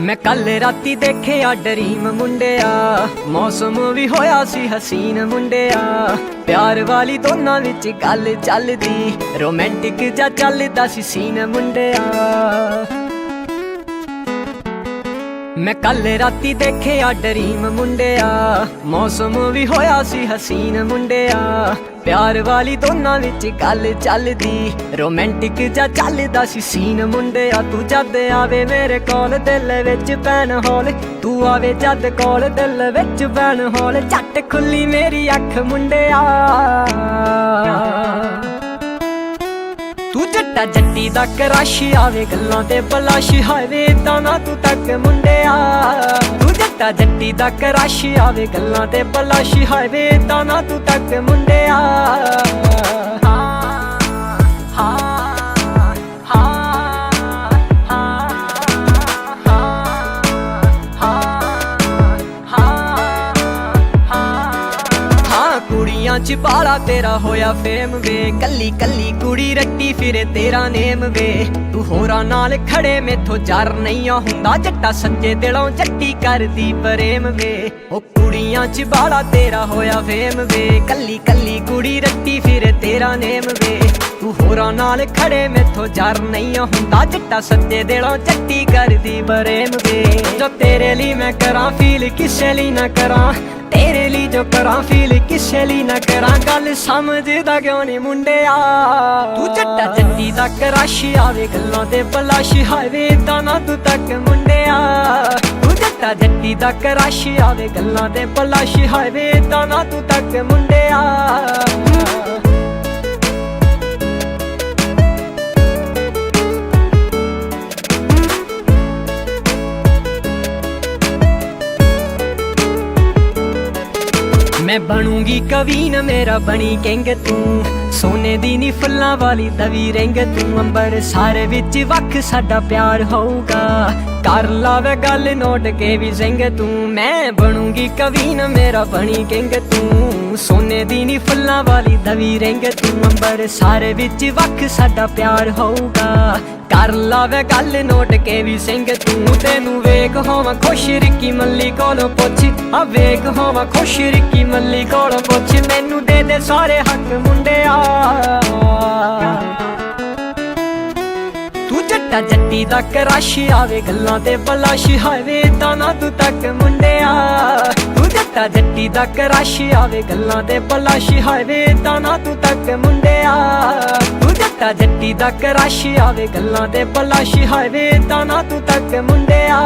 मैं कल राती देखिया ड्रीम मुंडिया, मौसम भी होया सी हसीन मुंडिया। प्यार वाली दोनों विच गल चलदी, रोमांटिक जा चलदा सी सीन मुंडिया। मैं कल राती देखिया ड्रीम मुंडिया, मौसम भी होया सी हसीन मुंडिया। प्यार वाली दोनों विच गल चलदी, रोमांटिक जा चलदा सी सीन मुंडिया। तू जद आवे मेरे कोल दिल विच पैन हौल, तू आवे जद कोल दिल विच पैन हौल। झट खुली मेरी अख मुंडिया, तू जट्टा जट्टी दा क्रश आवे गल्लां ते बलाश। हावे तां ना तू तक मुंडिया, तू जट्टा जट्टी दा क्रश आवे गल्लां ते बलाश। हावे तां ना तू तक मुंडिया। कुड़ियां च बाला तेरा होया फेम वे, कली कली कुड़ी रट्टी फिरे तेरा नेम वे। तू होरा नाल खड़े मेथों जार नहीं हुंदा, जट्टा सच्चे दिलों जट्टी करदी प्रेम वे। ओ कुड़ियां च बाला तेरा होया फेम वे, कली कली कुड़ी रट्टी फिरे तेरा नेम वे। तू होरा नाल खड़े मेथों जार नहीं हुंदा, जट्टा सच्चे दिलों जट्टी करदी प्रेम वे। जो तेरे लिए मैं करां फील किसे लिए ना करां, तेरे लिए जो करां फील किसे लिए ना करां। गल समझदा क्यों नहीं मुंडिया, तू जट्टा जट्टी दा क्रश आवे गल्लां ते बलाश। हावे तां ना तू तक मुंडिया, तू जट्टा जट्टी दा क्रश आवे गल्लां ते बलाश। हावे तां ना तू तक मुंडिया। मैं बनूंगी कवीन मेरा बनी किंग तू, सोने दी नी फुल्लां वाली तवी रिंग तू। अंबर सारे विच वख साडा प्यार होऊगा, कर लावे गल नोट के भी सिंग तू। मैं बनूंगी कवीन मेरा बनी किंग तू, सोने दी नी फुल्लां वाली तवी रिंग तू। अंबर सारे विच वख साडा प्यार होऊगा, कर लावे गल नोट के भी सिंग तू। तेनू वेख होवां खुश रिक्की मल्ली कोलों पुछ, आ वेख होवां खुश रिक्की मल्ली कोलों पुछ। मैनू दे दे सारे हक मुंडिया, तू जट्टा जट्टी दा क्रश आवे गल्लां ते बलाश। हावे तां ना तू तक मुंडिया, तू जट्टा जट्टी दा क्रश आवे गल्लां ते बलाश। हावे तां ना तू तक मुंडिया, तू जट्टा जट्टी दा क्रश आवे गल्लां ते बलाश। हावे तां ना तू तक मुंडिया।